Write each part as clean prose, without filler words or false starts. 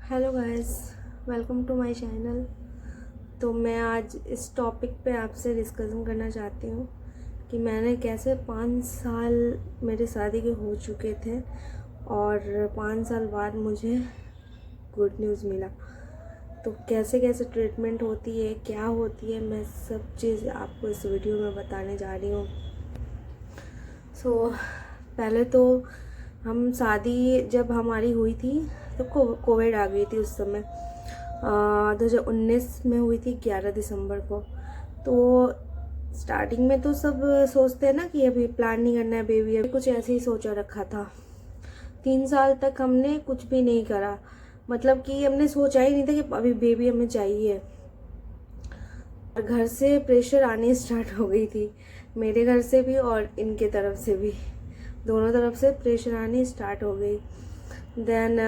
Hello guys, welcome to my channel. तो मैं आज इस टॉपिक पे आपसे डिस्कशन करना चाहती हूँ कि मैंने कैसे 5 साल मेरी शादी के हो चुके थे और 5 साल बाद मुझे गुड न्यूज़ मिला। तो कैसे कैसे ट्रीटमेंट होती है, क्या होती है, मैं सब चीज़ आपको इस वीडियो में बताने जा रही हूँ। पहले तो हम शादी जब हमारी हुई थी तो कोविड आ गई थी उस समय। 2019 में हुई थी 11 दिसंबर को। तो स्टार्टिंग में तो सब सोचते हैं ना कि अभी प्लान नहीं करना है बेबी, अभी कुछ ऐसे ही सोचा रखा था। 3 साल तक हमने कुछ भी नहीं करा, मतलब कि हमने सोचा ही नहीं था कि अभी बेबी हमें चाहिए। और घर से प्रेशर आने स्टार्ट हो गई थी, मेरे घर से भी और इनके तरफ से भी, दोनों तरफ से प्रेशर आनी स्टार्ट हो गई। देन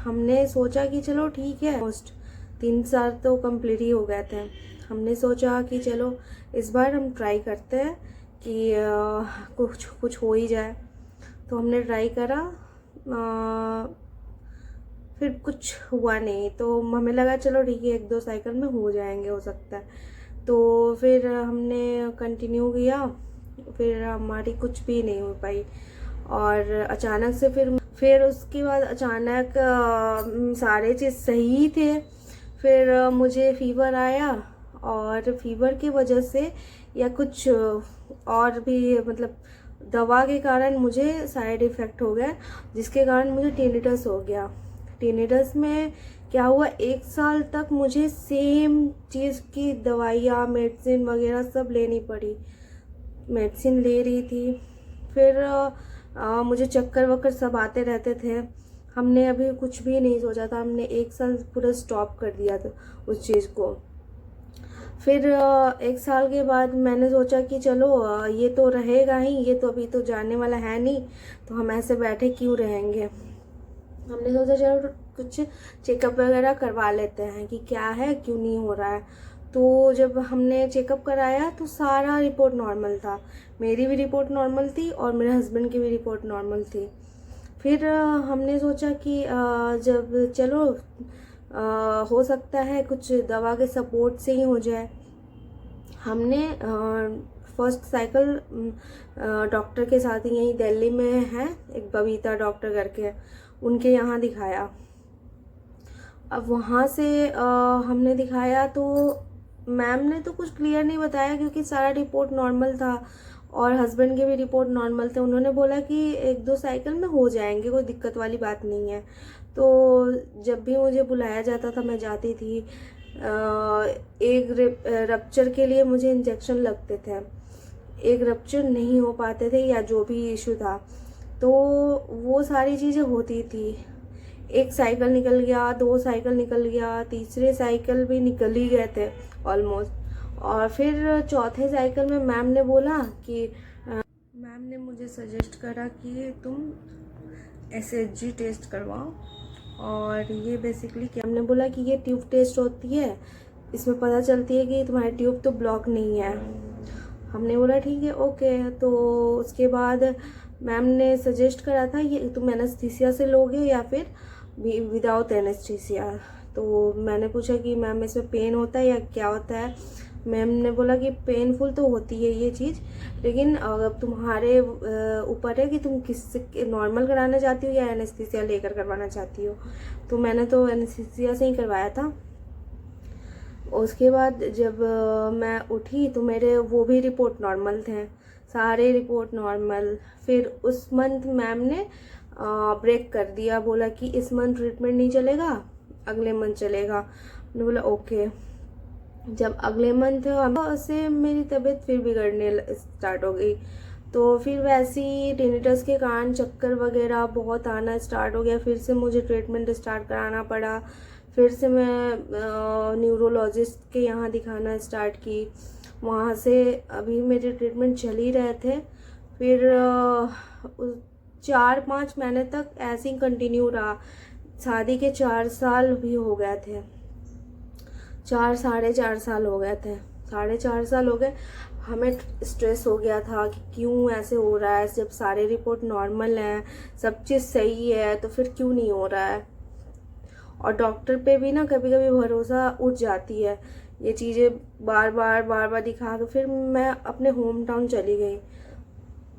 हमने सोचा कि चलो ठीक है, ऑलमोस्ट 3 साल तो कंप्लीट ही हो गए थे। हमने सोचा कि चलो इस बार हम ट्राई करते हैं कि कुछ कुछ हो ही जाए। तो हमने ट्राई करा, फिर कुछ हुआ नहीं। तो हमें लगा चलो ठीक है, 1-2 साइकिल में हो जाएंगे, हो सकता है। तो फिर हमने कंटिन्यू किया, फिर हमारी कुछ भी नहीं हो पाई। और अचानक से फिर उसके बाद अचानक सारे चीज़ सही थे। फिर मुझे फीवर आया और फीवर की वजह से या कुछ और भी, मतलब दवा के कारण मुझे साइड इफ़ेक्ट हो गया, जिसके कारण मुझे टिनिटस हो गया। टिनिटस में क्या हुआ, 1 साल तक मुझे सेम चीज़ की दवाइयाँ, मेडिसिन वगैरह सब लेनी पड़ी। मेडिसिन ले रही थी, फिर मुझे चक्कर वक्कर सब आते रहते थे। हमने अभी कुछ भी नहीं सोचा था, हमने 1 साल पूरा स्टॉप कर दिया था उस चीज़ को। फिर 1 साल के बाद मैंने सोचा कि चलो ये तो रहेगा ही, ये तो अभी तो जाने वाला है नहीं, तो हम ऐसे बैठे क्यों रहेंगे। हमने सोचा चलो कुछ चेकअप वगैरह करवा लेते हैं कि क्या है, क्यों नहीं हो रहा है। तो जब हमने चेकअप कराया तो सारा रिपोर्ट नॉर्मल था, मेरी भी रिपोर्ट नॉर्मल थी और मेरे हस्बैंड की भी रिपोर्ट नॉर्मल थी। फिर हमने सोचा कि जब चलो हो सकता है कुछ दवा के सपोर्ट से ही हो जाए। हमने फर्स्ट साइकिल डॉक्टर के साथ ही, यहीं दिल्ली में है एक बबीता डॉक्टर करके, उनके यहाँ दिखाया। अब वहाँ से हमने दिखाया तो मैम ने तो कुछ क्लियर नहीं बताया, क्योंकि सारा रिपोर्ट नॉर्मल था और हस्बैंड के भी रिपोर्ट नॉर्मल थे। उन्होंने बोला कि 1-2 साइकिल में हो जाएंगे, कोई दिक्कत वाली बात नहीं है। तो जब भी मुझे बुलाया जाता था मैं जाती थी। एक रप्चर के लिए मुझे इंजेक्शन लगते थे, एक रप्चर नहीं हो पाते थे या जो भी इशू था, तो वो सारी चीज़ें होती थी। एक साइकिल निकल गया, 2 साइकिल निकल गया, तीसरे साइकिल भी निकल ही गए थे ऑलमोस्ट। और फिर चौथे साइकिल में मैम ने बोला कि मैम ने मुझे सजेस्ट करा कि तुम SHG टेस्ट करवाओ। और ये बेसिकली क्या, हमने बोला कि ये ट्यूब टेस्ट होती है, इसमें पता चलती है कि तुम्हारी ट्यूब तो ब्लॉक नहीं है। हमने बोला ठीक है, ओके। तो उसके बाद मैम ने सजेस्ट करा था ये तुम एनेस्थीसिया से लोगे या फिर विदाउट एनेस्थीसिया। तो मैंने पूछा कि मैम इसमें पेन होता है या क्या होता है। मैम ने बोला कि पेनफुल तो होती है ये चीज़, लेकिन अगर तुम्हारे ऊपर है कि तुम किस नॉर्मल कराना चाहती हो या एनेस्थीसिया लेकर करवाना चाहती हो। तो मैंने तो एनेस्थीसिया से ही करवाया था। उसके बाद जब मैं उठी तो मेरे वो भी रिपोर्ट नॉर्मल थे, सारे रिपोर्ट नॉर्मल। फिर उस मंथ मैम ने ब्रेक कर दिया, बोला कि इस मंथ ट्रीटमेंट नहीं चलेगा, अगले मंथ चलेगा। मैंने बोला ओके। जब अगले मंथ से मेरी तबीयत फिर बिगड़ने स्टार्ट हो गई। तो फिर वैसे ही टिनिटस के कारण चक्कर वगैरह बहुत आना स्टार्ट हो गया, फिर से मुझे ट्रीटमेंट स्टार्ट कराना पड़ा। फिर से मैं न्यूरोलॉजिस्ट के यहाँ दिखाना स्टार्ट की, वहाँ से अभी मेरे ट्रीटमेंट चल ही रहे थे। फिर 4-5 महीने तक ऐसे ही कंटिन्यू रहा। शादी के 4 साल भी हो गए थे, 4-4.5 साल हो गए थे, 4.5 साल हो गए। हमें स्ट्रेस हो गया था कि क्यों ऐसे हो रहा है, जब सारे रिपोर्ट नॉर्मल हैं, सब चीज़ सही है, तो फिर क्यों नहीं हो रहा है। और डॉक्टर पे भी ना कभी कभी भरोसा उठ जाती है, ये चीज़ें बार बार दिखा के। फिर मैं अपने होम टाउन चली गई।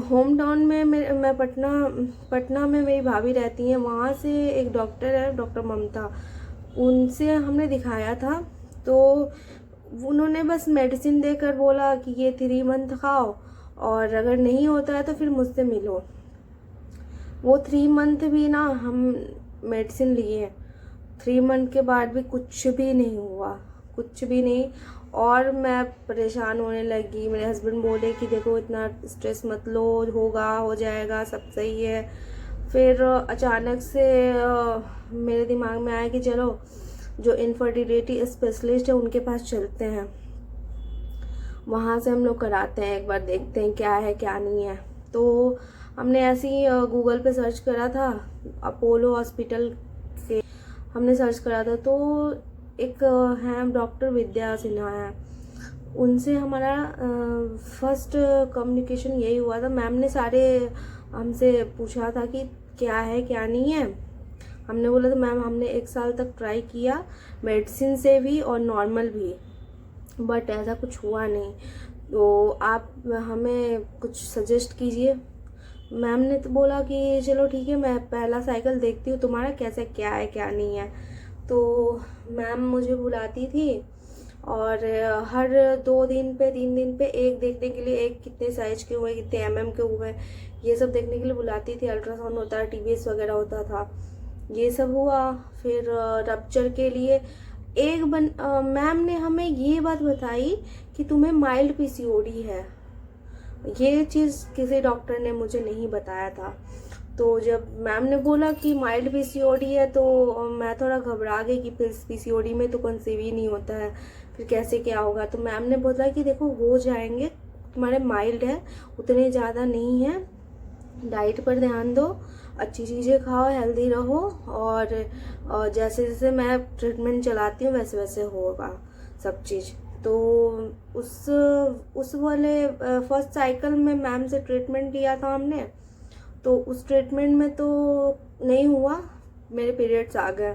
होम टाउन में मैं पटना में मेरी भाभी रहती हैं, वहाँ से एक डॉक्टर है, डॉक्टर ममता, उनसे हमने दिखाया था। तो उन्होंने बस मेडिसिन देकर बोला कि ये 3 मंथ खाओ और अगर नहीं होता है तो फिर मुझसे मिलो। वो 3 मंथ भी ना हम मेडिसिन लिए, 3 मंथ के बाद भी कुछ भी नहीं हुआ, कुछ भी नहीं। और मैं परेशान होने लगी। मेरे हस्बैंड बोले कि देखो इतना स्ट्रेस मत लो, होगा, हो जाएगा, सब सही है। फिर अचानक से मेरे दिमाग में आया कि चलो जो इनफर्टिलिटी स्पेशलिस्ट है उनके पास चलते हैं, वहाँ से हम लोग कराते हैं, एक बार देखते हैं क्या है क्या नहीं है। तो हमने ऐसे ही गूगल पे सर्च करा था, अपोलो हॉस्पिटल के हमने सर्च करा था। तो एक हैं डॉक्टर विद्या सिन्हा है, उनसे हमारा फर्स्ट कम्युनिकेशन यही हुआ था। मैम ने सारे हमसे पूछा था कि क्या है क्या नहीं है। हमने बोला था मैम हमने 1 साल तक ट्राई किया मेडिसिन से भी और नॉर्मल भी, बट ऐसा कुछ हुआ नहीं, तो आप हमें कुछ सजेस्ट कीजिए। मैम ने तो बोला कि चलो ठीक है, मैं पहला साइकिल देखती हूँ तुम्हारा कैसे क्या है क्या नहीं है। तो मैम मुझे बुलाती थी और हर 2 दिन पे 3 दिन पे एक देखने के लिए, एक कितने साइज के हुए, कितने MM के हुए, ये सब देखने के लिए बुलाती थी। अल्ट्रासाउंड होता है, TBS वगैरह होता था, ये सब हुआ। फिर रप्चर के लिए मैम ने हमें ये बात बताई कि तुम्हें माइल्ड PCOD है। ये चीज़ किसी डॉक्टर ने मुझे नहीं बताया था। तो जब मैम ने बोला कि माइल्ड PCOD है तो मैं थोड़ा घबरा गई कि फिर PCOD में तो कंसीव ही नहीं होता है, फिर कैसे क्या होगा। तो मैम ने बोला कि देखो हो जाएंगे, तुम्हारे माइल्ड है, उतने ज़्यादा नहीं है, डाइट पर ध्यान दो, अच्छी चीज़ें खाओ, हेल्दी रहो, और जैसे जैसे मैं ट्रीटमेंट चलाती हूँ वैसे वैसे होगा सब चीज़। तो उस वाले फर्स्ट साइकिल में मैम से ट्रीटमेंट लिया था हमने, तो उस ट्रीटमेंट में तो नहीं हुआ, मेरे पीरियड्स आ गए।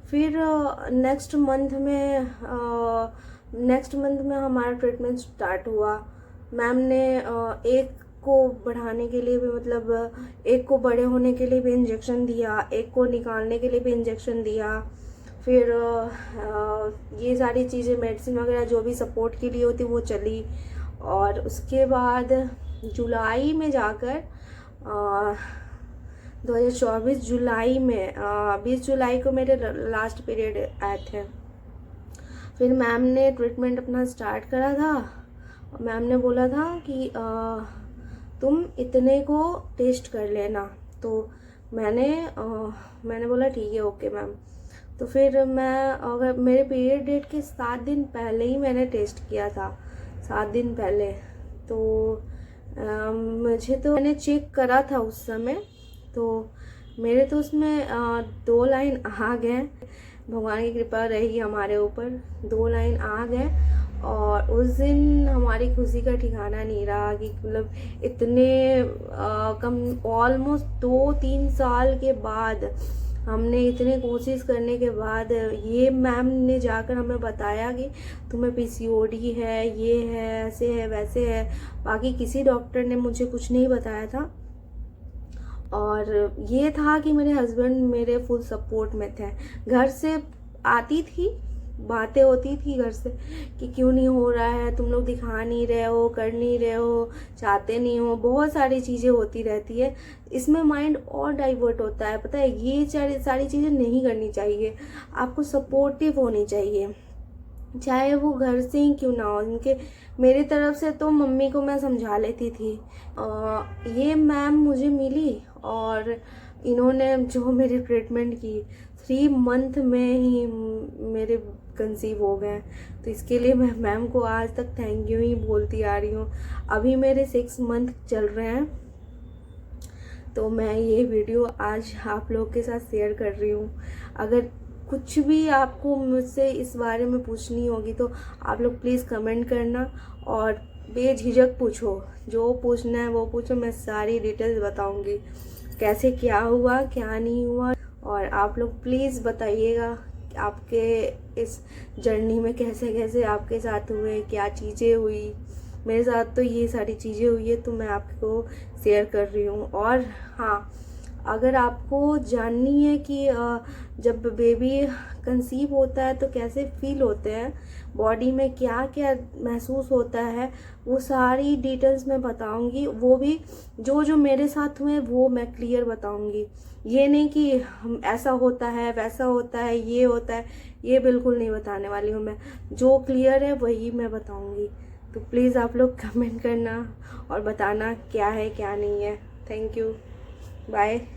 फिर नेक्स्ट मंथ में हमारा ट्रीटमेंट स्टार्ट हुआ। मैम ने एक को बढ़ाने के लिए भी, मतलब एक को बड़े होने के लिए भी इंजेक्शन दिया, एक को निकालने के लिए भी इंजेक्शन दिया। फिर ये सारी चीज़ें मेडिसिन वगैरह जो भी सपोर्ट के लिए होती वो चली। और उसके बाद जुलाई में जाकर 2024 जुलाई में 20 जुलाई को मेरे लास्ट पीरियड आए थे। फिर मैम ने ट्रीटमेंट अपना स्टार्ट करा था। मैम ने बोला था कि तुम इतने को टेस्ट कर लेना। तो मैंने बोला ठीक है, ओके मैम। तो फिर अगर मेरे पीरियड डेट के 7 दिन पहले ही मैंने टेस्ट किया था, 7 दिन पहले। तो मैंने चेक करा था उस समय, तो मेरे तो उसमें 2 लाइन आ गए, भगवान की कृपा रही हमारे ऊपर, 2 लाइन आ गए। और उस दिन हमारी खुशी का ठिकाना नहीं रहा कि मतलब इतने कम ऑलमोस्ट 2-3 साल के बाद हमने इतने कोशिश करने के बाद ये मैम ने जाकर हमें बताया कि तुम्हें PCOD है, ये है, ऐसे है, वैसे है। बाकी किसी डॉक्टर ने मुझे कुछ नहीं बताया था। और ये था कि मेरे हस्बैंड मेरे फुल सपोर्ट में थे। घर से आती थी, बातें होती थी घर से कि क्यों नहीं हो रहा है, तुम लोग दिखा नहीं रहे हो, कर नहीं रहे हो, चाहते नहीं हो, बहुत सारी चीज़ें होती रहती है। इसमें माइंड और डाइवर्ट होता है, पता है। ये सारी चीज़ें नहीं करनी चाहिए, आपको सपोर्टिव होनी चाहिए, चाहे वो घर से ही क्यों ना हो। मेरी तरफ से तो मम्मी को मैं समझा लेती थी। ये मैम मुझे मिली और इन्होंने जो मेरी ट्रीटमेंट की, 3 मंथ में ही मेरे कंसीव हो गए। तो इसके लिए मैं मैम को आज तक थैंक यू ही बोलती आ रही हूँ। अभी मेरे 6 मंथ चल रहे हैं। तो मैं ये वीडियो आज आप लोग के साथ शेयर कर रही हूँ। अगर कुछ भी आपको मुझसे इस बारे में पूछनी होगी तो आप लोग प्लीज़ कमेंट करना और बेझिझक पूछो, जो पूछना है वो पूछो, मैं सारी डिटेल्स बताऊंगी, कैसे क्या हुआ क्या नहीं हुआ। और आप लोग प्लीज़ बताइएगा कि आपके इस जर्नी में कैसे कैसे आपके साथ हुए, क्या चीज़ें हुई। मेरे साथ तो ये सारी चीज़ें हुई है, तो मैं आपको शेयर कर रही हूँ। और हाँ, अगर आपको जाननी है कि जब बेबी कंसीव होता है तो कैसे फील होते हैं, बॉडी में क्या क्या महसूस होता है, वो सारी डिटेल्स मैं बताऊंगी। वो भी जो जो मेरे साथ हुए वो मैं क्लियर बताऊंगी। ये नहीं कि हम ऐसा होता है, वैसा होता है, ये होता है, ये बिल्कुल नहीं बताने वाली हूँ मैं। जो क्लियर है वही मैं बताऊंगी। तो प्लीज़ आप लोग कमेंट करना और बताना क्या है क्या नहीं है। Thank you, bye.